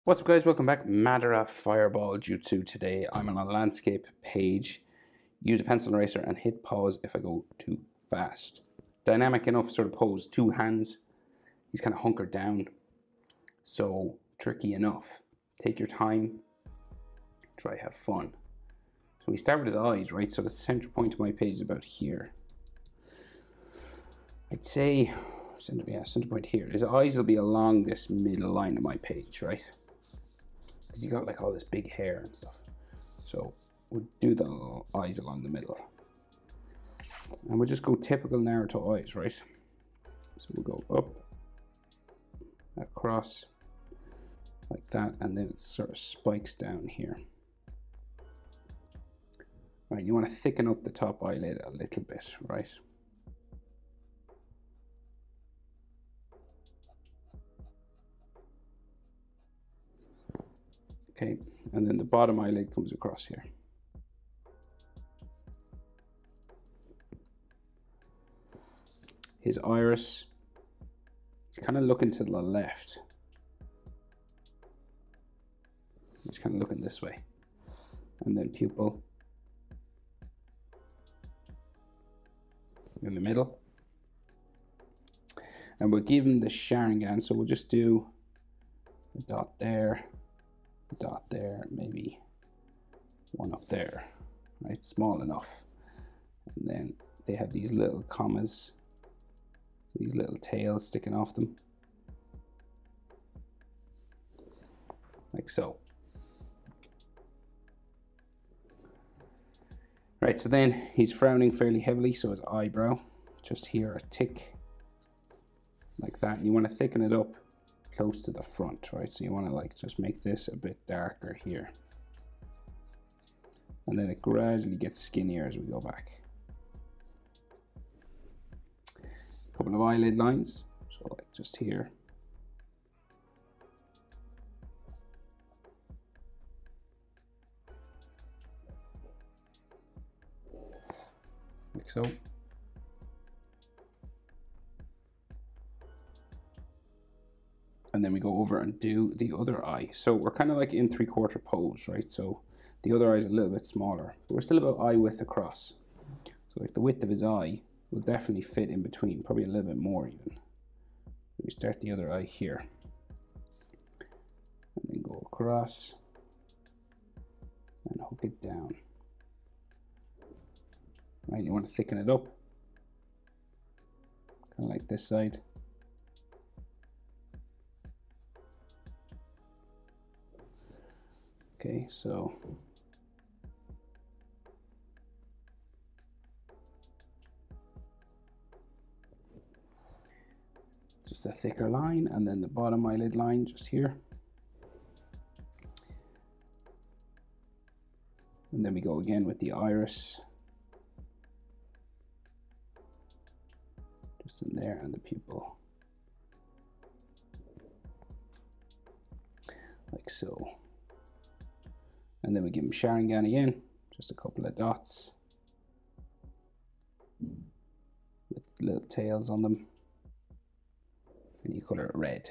What's up guys, welcome back. Madara Fireball Jutsu. Today I'm on a landscape page. Use a pencil eraser and hit pause if I go too fast. Dynamic enough sort of pose, two hands. He's kind of hunkered down. So tricky enough. Take your time, try have fun. So we start with his eyes, right? So the center point of my page is about here. I'd say, center point here. His eyes will be along this middle line of my page, right? Because he's got like all this big hair and stuff. So we'll do the eyes along the middle. And we'll just go typical Naruto eyes, right? So we'll go up, across, like that, and then it sort of spikes down here. Right, you want to thicken up the top eyelid a little bit, right? Okay, and then the bottom eyelid comes across here. His iris, he's kind of looking to the left. He's kind of looking this way. And then pupil in the middle. And we'll give him the Sharingan, so we'll just do a dot there, dot there, maybe one up there, right? Small enough. And then they have these little commas, these little tails sticking off them, like so. Right, so then he's frowning fairly heavily, so his eyebrow, just here a tick, like that. And you want to thicken it up close to the front, right? So you want to like just make this a bit darker here. And then it gradually gets skinnier as we go back. A couple of eyelid lines, so like just here. Like so. And then we go over and do the other eye. So we're kind of like in 3/4 pose, right? So the other eye is a little bit smaller, but we're still about eye width across. So like the width of his eye will definitely fit in between, probably a little bit more even. We start the other eye here. And then go across and hook it down. Right, you want to thicken it up. Kind of like this side. Okay, so just a thicker line, and then the bottom eyelid line just here. And then we go again with the iris. Just in there, and the pupil. Like so. And then we give him Sharingan again, just a couple of dots with little tails on them, and you color it red.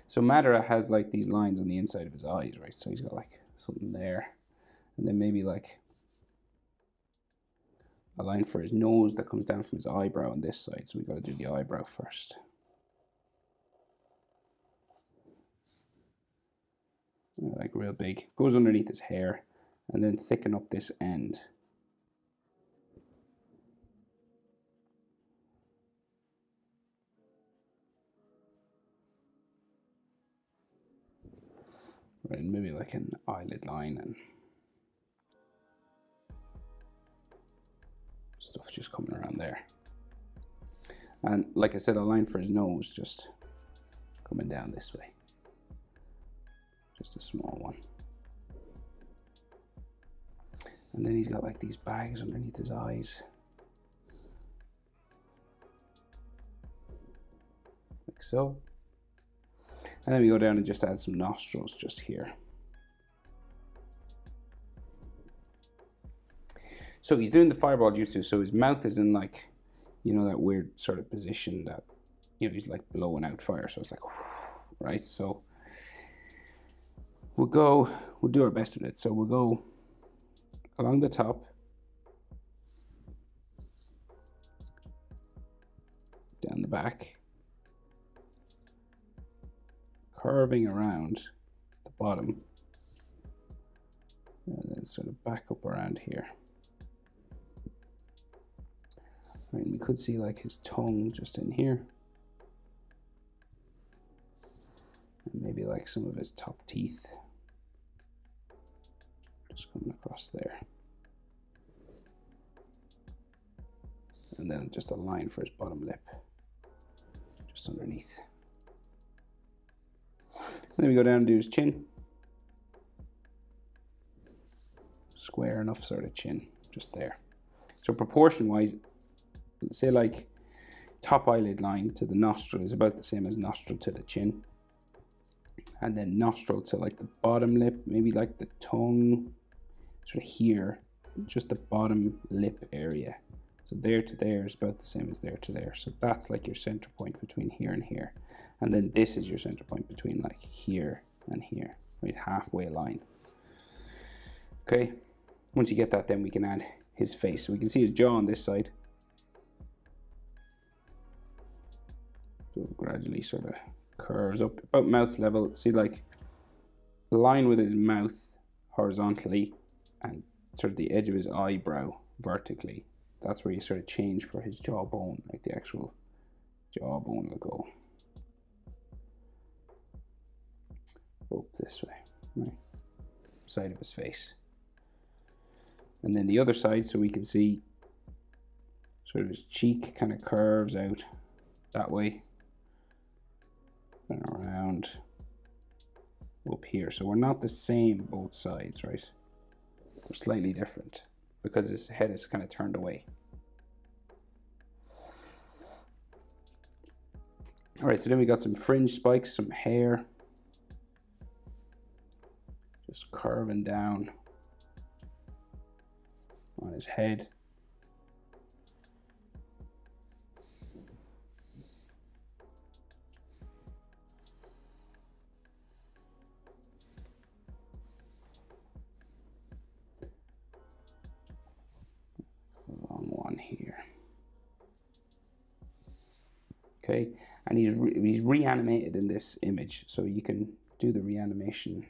So Madara has like these lines on the inside of his eyes, right? So he's got like something there, and then maybe like a line for his nose that comes down from his eyebrow on this side. So we got to do the eyebrow first. Like real big, goes underneath his hair, and then thicken up this end. Right, and maybe like an eyelid line and stuff just coming around there. And like I said, a line for his nose just coming down this way. Just a small one. And then he's got like these bags underneath his eyes. Like so. And then we go down and just add some nostrils just here. So he's doing the fireball jutsu, so his mouth is in like, you know, that weird sort of position that, you know, he's like blowing out fire. So it's like, right? So we'll do our best with it. So we'll go along the top, down the back, curving around the bottom, and then sort of back up around here. And we could see like his tongue just in here, and maybe like some of his top teeth just coming across there, and then just a line for his bottom lip just underneath. And then we go down and do his chin. Square enough sort of chin, just there. So proportion wise, say like top eyelid line to the nostril is about the same as nostril to the chin. And then nostril to like the bottom lip, maybe like the tongue, sort of here, just the bottom lip area. So there to there is about the same as there to there. So that's like your center point between here and here. And then this is your center point between like here and here, right? Halfway line. Okay, once you get that, then we can add his face. So we can see his jaw on this side. So gradually sort of curves up about mouth level. See like line with his mouth horizontally and sort of the edge of his eyebrow vertically. That's where you sort of change for his jawbone, like the actual jawbone will go up this way, right? Side of his face. And then the other side, so we can see sort of his cheek kind of curves out that way and around up here. So we're not the same both sides, right? We're slightly different because his head is kind of turned away. All right, so then we got some fringe spikes, some hair, just curving down on his head. Long one here. Okay, and he's reanimated in this image, so you can do the reanimation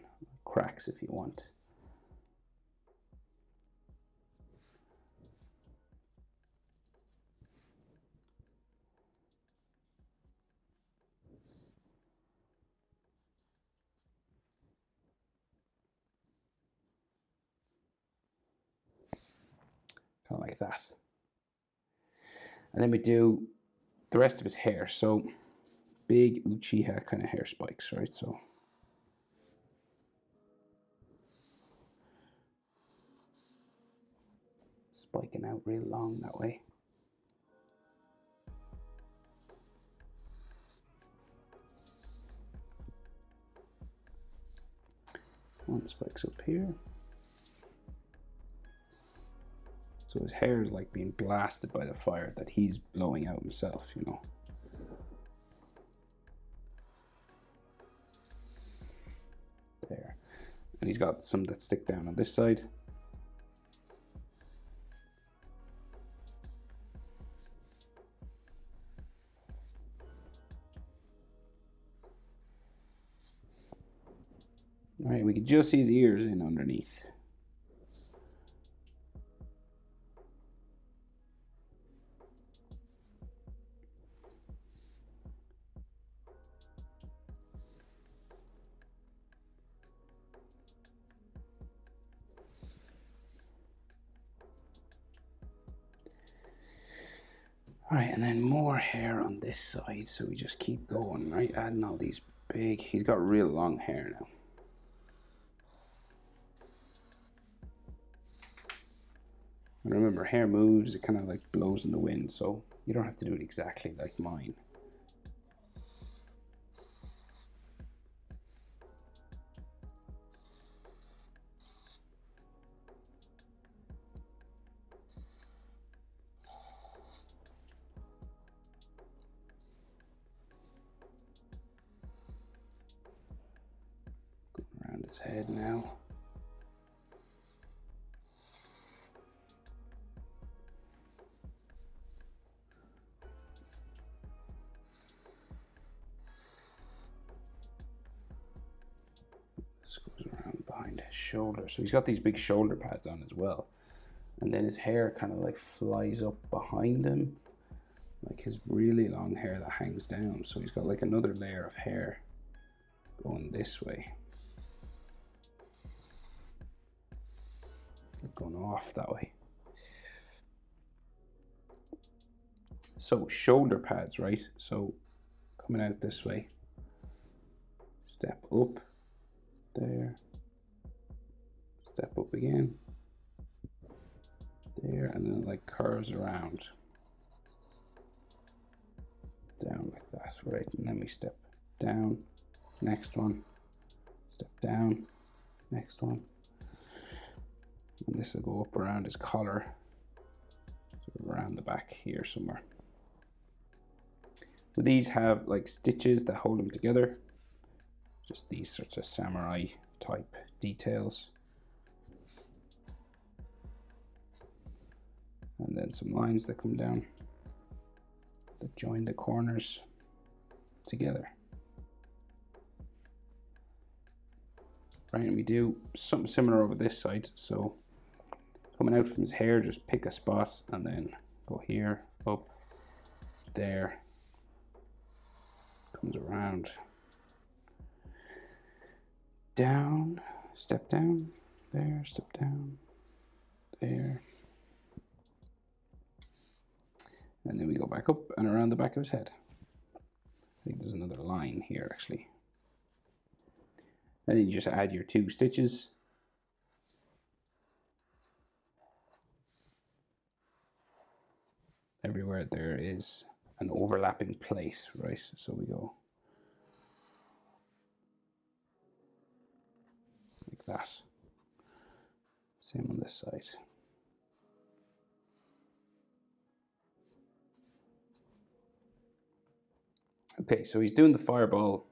cracks if you want. Kind of like that. And then we do the rest of his hair. So big Uchiha kind of hair spikes, right? So spiking out real long that way. One spikes up here. So his hair is like being blasted by the fire that he's blowing out himself, you know. There. And he's got some that stick down on this side. All right, we can just see his ears in underneath. All right, and then more hair on this side, so we just keep going, right? Adding all these big, he's got real long hair now. And remember, hair moves, it kind of like blows in the wind, so you don't have to do it exactly like mine. his head now. This goes around behind his shoulder. So he's got these big shoulder pads on as well. And then his hair kind of like flies up behind him. Like his really long hair that hangs down. So he's got like another layer of hair going this way. Going off that way. So shoulder pads, right? So coming out this way. Step up. There. Step up again. There, and then it like curves around. Down like that, right? And then we step down. Next one. Step down. Next one. And this will go up around his collar, sort of around the back here somewhere. So these have like stitches that hold them together. Just these sorts of samurai type details. And then some lines that come down that join the corners together. Right, and we do something similar over this side. So coming out from his hair, just pick a spot and then go here, up, there, comes around, down, step down, there, step down, there. And then we go back up and around the back of his head. I think there's another line here actually. And then you just add your 2 stitches. Everywhere there is an overlapping plate, right? So we go like that. Same on this side. Okay, so he's doing the fireball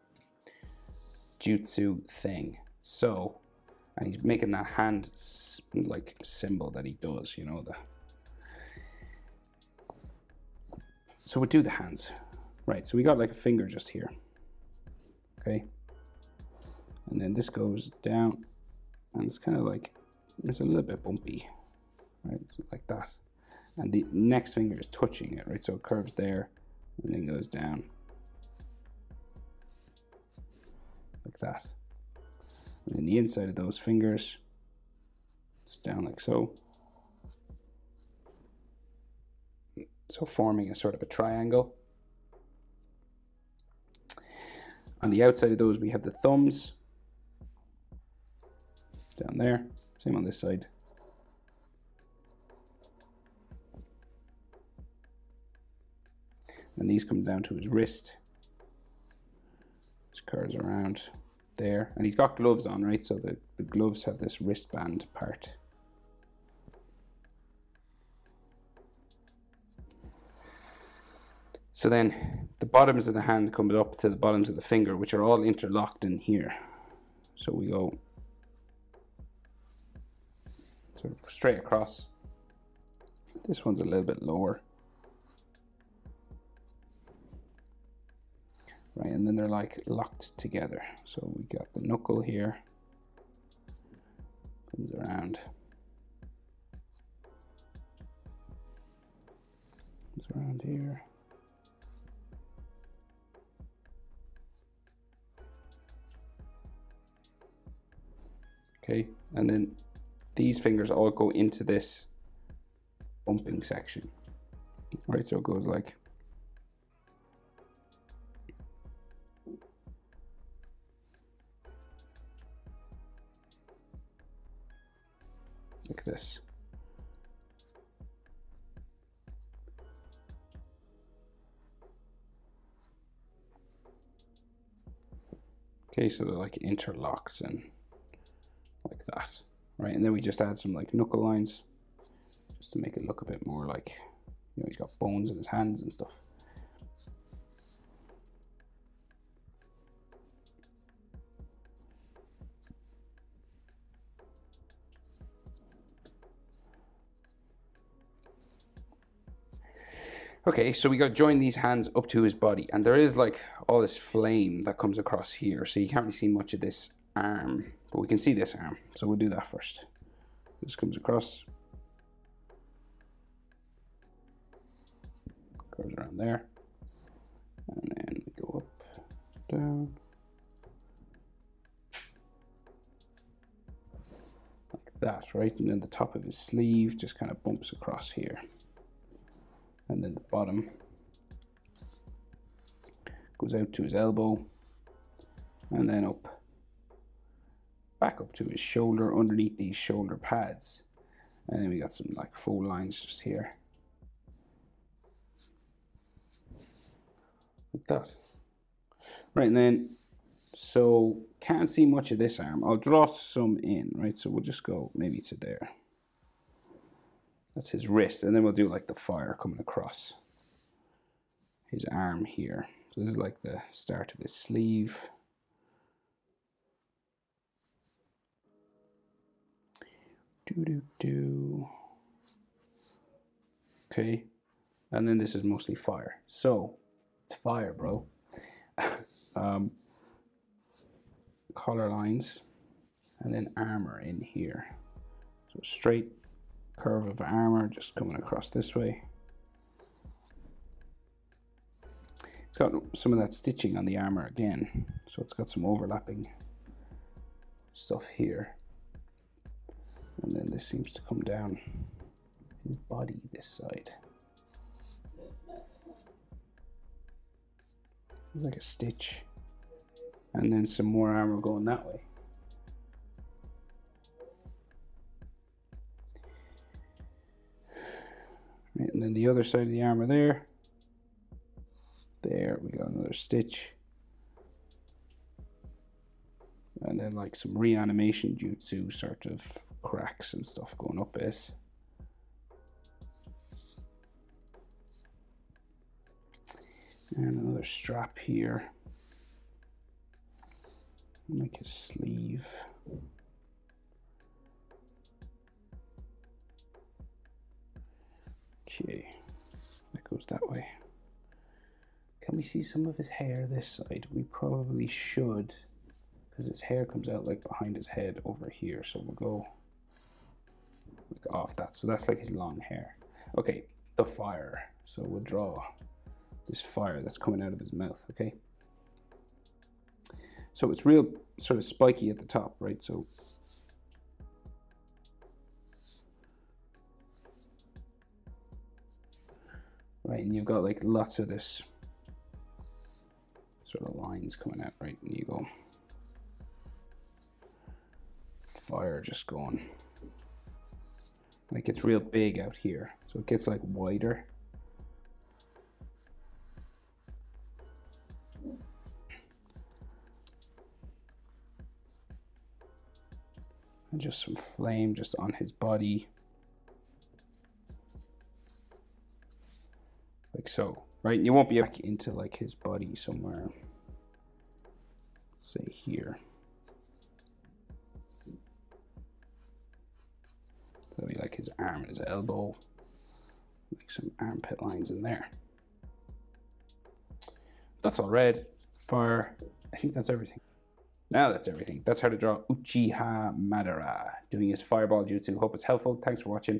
jutsu thing. So, and he's making that hand like symbol that he does, you know, the. So we do the hands, right? So we got like a finger just here, okay? And then this goes down, and it's kind of like, it's a little bit bumpy, right? So like that. And the next finger is touching it, right? So it curves there, and then goes down. Like that. And then the inside of those fingers, just down like so. So forming a sort of a triangle. On the outside of those we have the thumbs. Down there. Same on this side. And these come down to his wrist. Just curves around there. And he's got gloves on, right? So the gloves have this wristband part. So then the bottoms of the hand come up to the bottoms of the finger, which are all interlocked in here. So we go sort of straight across. This one's a little bit lower. Right, and then they're like locked together. So we got the knuckle here, comes around, comes around here. Okay, and then these fingers all go into this bumping section. Right, so it goes like this. Okay, so they're like interlocked and like that, right? And then we just add some like knuckle lines just to make it look a bit more like, you know, he's got bones in his hands and stuff. Okay, so we got to join these hands up to his body, and there is like all this flame that comes across here, so you can't really see much of this arm, but we can see this arm, so we'll do that first. This comes across, goes around there, and then we go up, down, like that, right? And then the top of his sleeve just kind of bumps across here. And then the bottom goes out to his elbow, and then up, back up to his shoulder, underneath these shoulder pads. And then we got some like full lines just here, like that. Right, and then, so can't see much of this arm. I'll draw some in, right? So we'll just go maybe to there. That's his wrist, and then we'll do like the fire coming across his arm here. So this is like the start of his sleeve. Okay, and then this is mostly fire. So it's fire, bro. Collar lines, and then armor in here. So straight curve of armor just coming across this way. It's got some of that stitching on the armor again, so it's got some overlapping stuff here. And then this seems to come down his body this side. It's like a stitch. And then some more armor going that way. Right, and then the other side of the armor there. There, we got another stitch. And then like some reanimation jutsu sort of cracks and stuff going up it. And another strap here. Like his sleeve. Okay, that goes that way. Can we see some of his hair this side? We probably should, because his hair comes out like behind his head over here. So we'll go like off that. So that's like his long hair. Okay, the fire. So we'll draw this fire that's coming out of his mouth, okay? So it's real sort of spiky at the top, right? So right, and you've got like lots of this sort of lines coming out, right? And you go fire just going. And it gets real big out here. So it gets like wider. And just some flame just on his body. Like so, right? And you won't be back into like his body somewhere, say here. So be like his arm and his elbow, like some armpit lines in there. That's all red, fire. I think that's everything. Now that's everything. That's how to draw Uchiha Madara doing his fireball jutsu. Hope it's helpful. Thanks for watching.